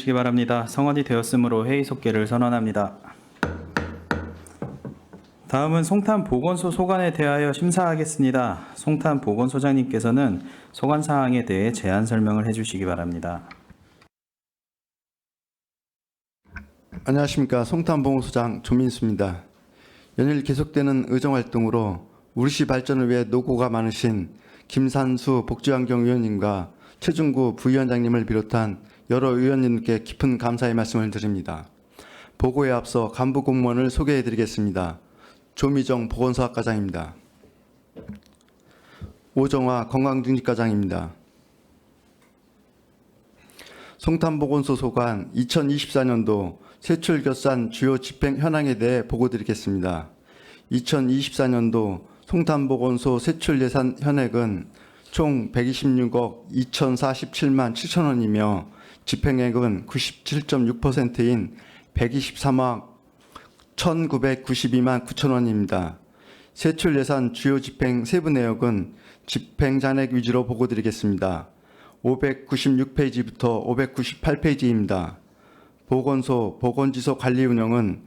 주시기 바랍니다. 성원이 되었으므로 회의 속개를 선언합니다. 다음은 송탄 보건소 소관에 대하여 심사하겠습니다. 송탄 보건소장님께서는 소관 사항에 대해 제안 설명을 해주시기 바랍니다. 안녕하십니까. 송탄보건소장 조민수입니다. 연일 계속되는 의정활동으로 우리시 발전을 위해 노고가 많으신 김산수 복지환경위원님과 최중구 부위원장님을 비롯한 여러 의원님께 깊은 감사의 말씀을 드립니다. 보고에 앞서 간부 공무원을 소개해드리겠습니다. 조미정 보건소학과장입니다. 오정화 건강중립과장입니다. 송탄보건소 소관 2024년도 세출결산 주요 집행 현황에 대해 보고드리겠습니다. 2024년도 송탄보건소 세출예산 현액은 총 126억 2,047만 7천원이며 집행액은 97.6%인 123억 1,992만 9천원입니다. 세출예산 주요 집행 세부 내역은 집행잔액 위주로 보고드리겠습니다. 596페이지부터 598페이지입니다. 보건소, 보건지소 관리 운영은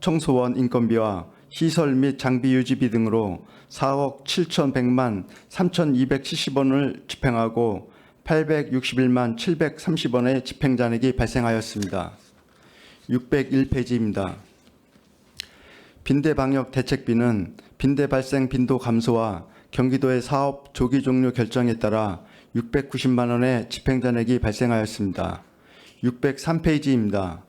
청소원 인건비와 시설 및 장비 유지비 등으로 4억 7,100만 3,270원을 집행하고 861만 730원의 집행잔액이 발생하였습니다. 601페이지입니다. 빈대 방역 대책비는 빈대 발생 빈도 감소와 경기도의 사업 조기 종료 결정에 따라 690만 원의 집행잔액이 발생하였습니다. 603페이지입니다.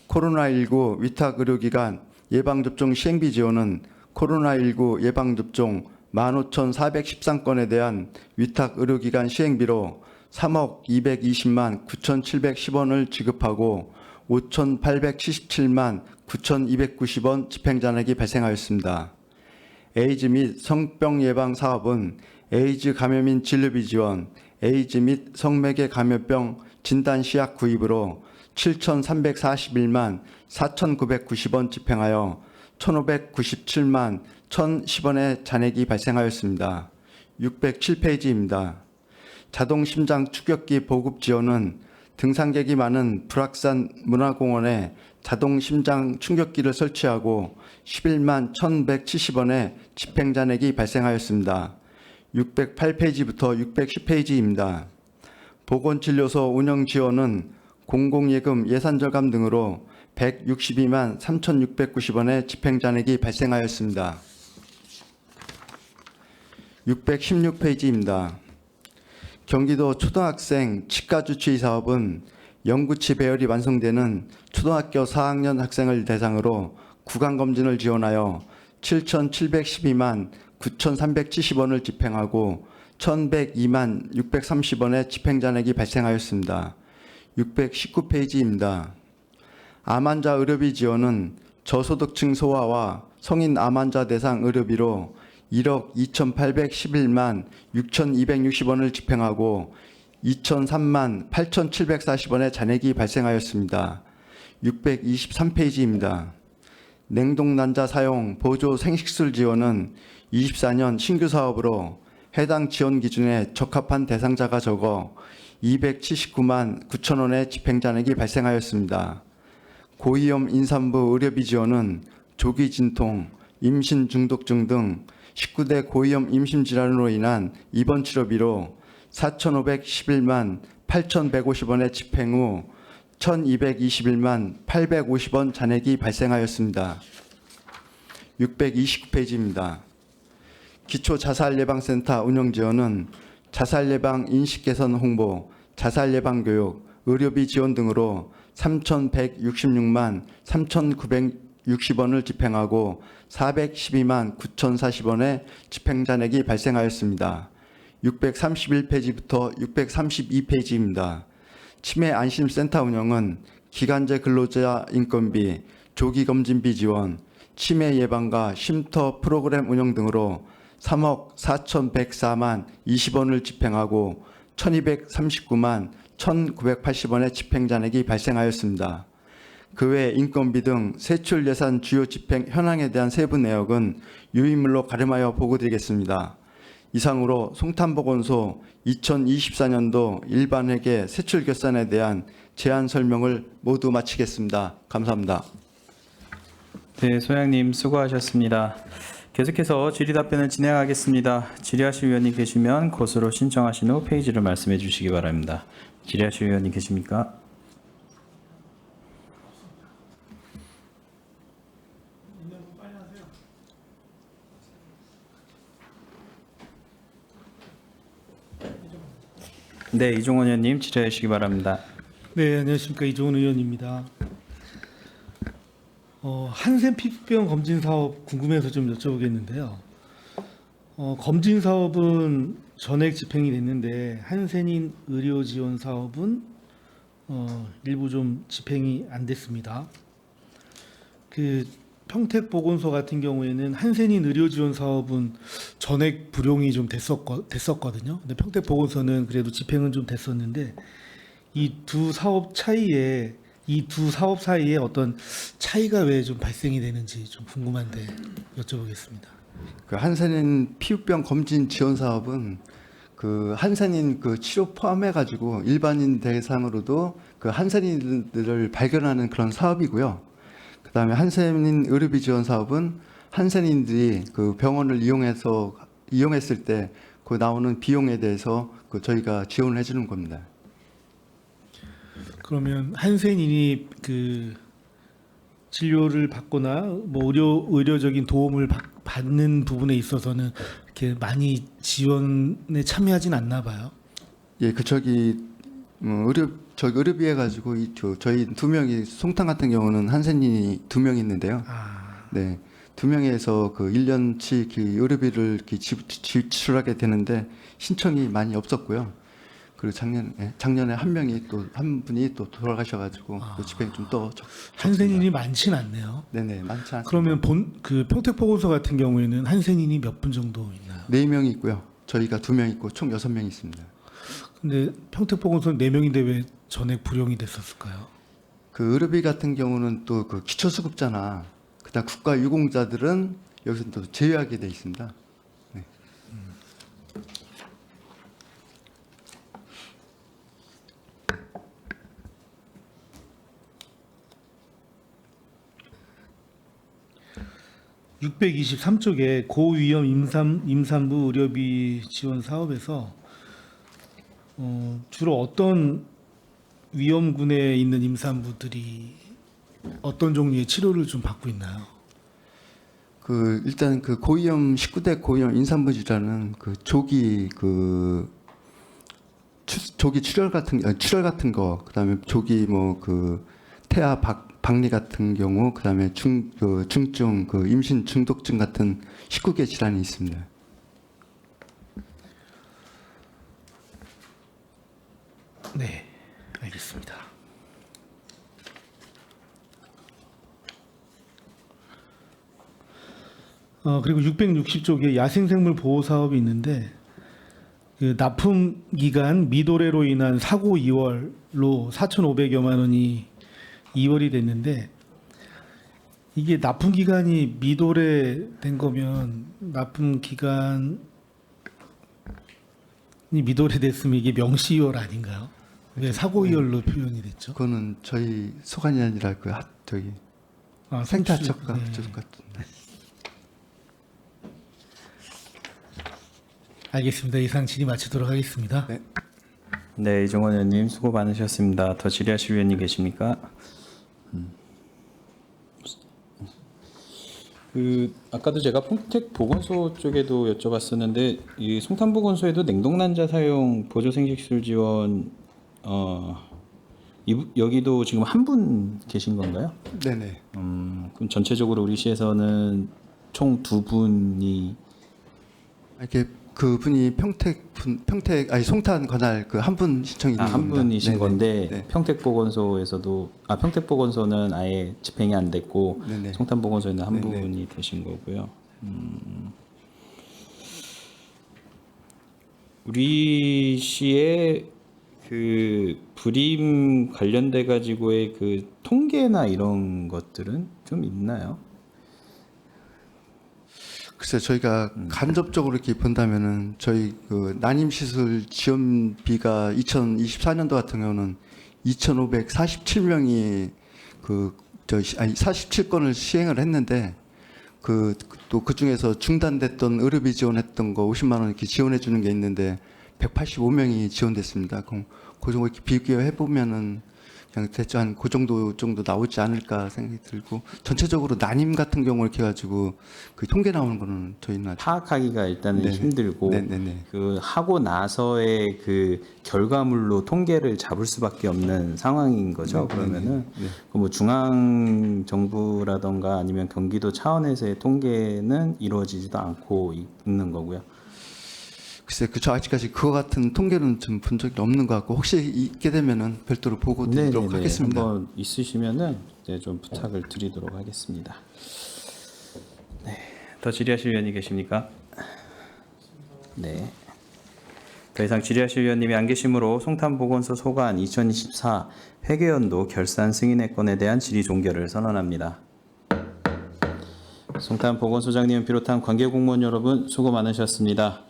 코로나19 위탁의료기관 예방접종 시행비 지원은 코로나19 예방접종 15,413건에 대한 위탁의료기관 시행비로 3억 220만 9,710원을 지급하고 5,877만 9,290원 집행잔액이 발생하였습니다. 에이즈 및 성병 예방 사업은 에이즈 감염인 진료비 지원, 에이즈 및 성매개 감염병 진단 시약 구입으로 7,341만 4,990원 집행하여 1,597만 1,010원의 잔액이 발생하였습니다. 607페이지입니다. 자동심장 추격기 보급 지원은 등산객이 많은 불악산 문화공원에 자동심장 충격기를 설치하고 11만 1,170원의 집행잔액이 발생하였습니다. 608페이지부터 610페이지입니다. 보건진료소 운영 지원은 공공예금 예산절감 등으로 162만 3,690원의 집행잔액이 발생하였습니다. 616페이지입니다. 경기도 초등학생 치과주치의 사업은 영구치 배열이 완성되는 초등학교 4학년 학생을 대상으로 구강검진을 지원하여 7,712만 9,370원을 집행하고 1,102만 630원의 집행잔액이 발생하였습니다. 619페이지입니다. 암환자 의료비 지원은 저소득층 소아와 성인 암환자 대상 의료비로 1억 2,811만 6,260원을 집행하고 2,003만 8,740원의 잔액이 발생하였습니다. 623페이지입니다. 냉동난자 사용 보조 생식술 지원은 24년 신규 사업으로 해당 지원 기준에 적합한 대상자가 적어 279만 9천원의 집행잔액이 발생하였습니다. 고위험 임산부 의료비 지원은 조기 진통, 임신 중독증 등 19대 고위험 임신질환으로 인한 입원 치료비로 4,511만 8,150원의 집행 후 1,221만 850원 잔액이 발생하였습니다. 629페이지입니다. 기초자살예방센터 운영지원은 자살예방 인식개선 홍보, 자살예방교육, 의료비 지원 등으로 3,166만 3,960원을 집행하고 412만 9,040원의 집행잔액이 발생하였습니다. 631페이지부터 632페이지입니다. 치매안심센터 운영은 기간제 근로자 인건비, 조기검진비 지원, 치매 예방과 쉼터 프로그램 운영 등으로 3억 4,104만 20원을 집행하고 1,239만 1,980원의 집행잔액이 발생하였습니다. 그 외 인건비 등 세출 예산 주요 집행 현황에 대한 세부 내역은 유의물로 가름하여 보고드리겠습니다. 이상으로 송탄보건소 2024년도 일반회계 세출 결산에 대한 제안 설명을 모두 마치겠습니다. 감사합니다. 네, 소장님 수고하셨습니다. 계속해서 질의 답변을 진행하겠습니다. 질의하실 위원님 계시면 것으로 신청하신 후 페이지를 말씀해 주시기 바랍니다. 질의하실 위원님 계십니까? 네, 이종원 의원님 질의해 주시기 바랍니다. 네, 안녕하십니까. 이종훈 의원입니다. 한센 피부병 검진 사업 궁금해서 좀 여쭤보겠는데요. 검진 사업은 전액 집행이 됐는데 한센인 의료 지원 사업은 일부 좀 집행이 안 됐습니다. 그 평택보건소 같은 경우에는 한센인 의료 지원 사업은 전액 불용이 좀 됐었거든요. 근데 평택보건소는 그래도 집행은 좀 됐었는데 이 두 사업 사이에 어떤 차이가 왜 좀 발생이 되는지 좀 궁금한데 여쭤보겠습니다. 그 한센인 피부병 검진 지원 사업은 그 한센인 그 치료 포함해 가지고 일반인 대상으로도 그 한센인들을 발견하는 그런 사업이고요. 그다음에 한센인 의료비 지원 사업은 한센인들이 그 병원을 이용했을 때 그 나오는 비용에 대해서 그 저희가 지원을 해주는 겁니다. 그러면 한센인이 그 진료를 받거나 뭐 의료적인 도움을 받는 부분에 있어서는 이렇게 많이 지원에 참여하진 않나 봐요. 예, 그 의료비해 가지고 저희 두 명이 송탄 같은 경우는 한센인이 두 명 있는데요. 네, 두 명에서 그 1년치 그 의료비를 이렇게 지출하게 되는데 신청이 많이 없었고요. 그리고 작년에 한 분이 또 돌아가셔가지고 그 집행이 좀 더 한센인이 많진 않네요. 네네 많지 않습니다. 그러면 그 평택보건소 같은 경우에는 한센인이 몇 분 정도 있나요? 4명이 있고요. 저희가 2명 있고 총 6명 있습니다. 근데 평택보건소는 4명인데 왜 전액 불용이 됐었을까요? 그 의료비 같은 경우는 또 그 기초수급자나 그다음 국가유공자들은 여기서 또 제외하게 돼 있습니다. 네. 623쪽에 고위험 임산부 의료비 지원 사업에서 주로 어떤 위험군에 있는 임산부들이 어떤 종류의 치료를 좀 받고 있나요? 그 일단 그 고위험 19대 고위험 임산부 질환은 그 조기 출혈 같은 거 그다음에 조기 뭐 그 태아 박리 같은 경우 그다음에 중증 그 임신 중독증 같은 19개 질환이 있습니다. 네, 알겠습니다. 그리고 660쪽에 야생생물 보호 사업이 있는데 그 납품 기간 미도래로 인한 사고 이월로 4,500여만 원이 이월이 됐는데 이게 납품 기간이 미도래 된 거면 납품 기간이 미도래 됐으면 이게 명시이월 아닌가요? 왜 사고 이월로 표현이 됐죠? 그거는 저희 소관이 아니라 생태처가 네. 그쪽 같은데. 알겠습니다. 이상 질의 마치도록 하겠습니다. 네. 네, 이종원 의원님 수고 많으셨습니다. 더 질의하실 위원님 계십니까? 그 아까도 제가 평택 보건소 쪽에도 여쭤봤었는데 이 송탄 보건소에도 냉동 난자 사용 보조 생식술 지원 여기도 지금 한 분 계신 건가요? 네네. 그럼 전체적으로 우리 시에서는 총 2분이 이렇게 그분이 송탄 관할 그 한 분 신청이 있는 한 겁니다. 분이신 네네. 건데 네. 평택보건소에서도 평택보건소는 아예 집행이 안 됐고 네네. 송탄보건소에는 한 네네. 분이 되신 거고요. 우리 시에 그 불임 관련돼 가지고의 그 통계나 이런 것들은 좀 있나요? 글쎄 저희가 간접적으로 이렇게 본다면은 저희 그 난임 시술 지원비가 2024년도 같은 경우는 2,547명이 47건을 시행을 했는데 또 그 중에서 중단됐던 의료비 지원했던 거 50만 원 이렇게 지원해 주는 게 있는데 185명이 지원됐습니다. 그럼 그 정도 이렇게 비교해 보면은 그냥 대충 한 그 정도 나오지 않을까 생각이 들고, 전체적으로 난임 같은 경우 이렇게 해가지고 그 통계 나오는 거는 저희는 아직 파악하기가 일단은 네네. 힘들고 네네네. 그 하고 나서의 그 결과물로 통계를 잡을 수밖에 없는 상황인 거죠. 그러면은 네. 그뭐 중앙 정부라던가 아니면 경기도 차원에서의 통계는 이루어지지도 않고 있는 거고요. 글쎄, 저 아직까지 그와 같은 통계는 좀 본 적이 없는 것 같고, 혹시 있게 되면은 별도로 보고 드리도록 네네네. 하겠습니다. 한번 있으시면은 이제 좀 부탁을 드리도록 하겠습니다. 네. 더 질의하실 위원이 계십니까? 네. 더 이상 질의하실 위원님이 안 계시므로 송탄보건소 소관 2024 회계연도 결산 승인의 건에 대한 질의 종결을 선언합니다. 송탄보건소장님을 비롯한 관계공무원 여러분 수고 많으셨습니다.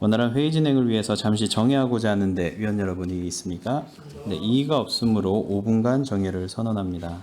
원활한 회의 진행을 위해서 잠시 정회하고자 하는데 위원 여러분이 있습니까? 네, 이의가 없으므로 5분간 정회를 선언합니다.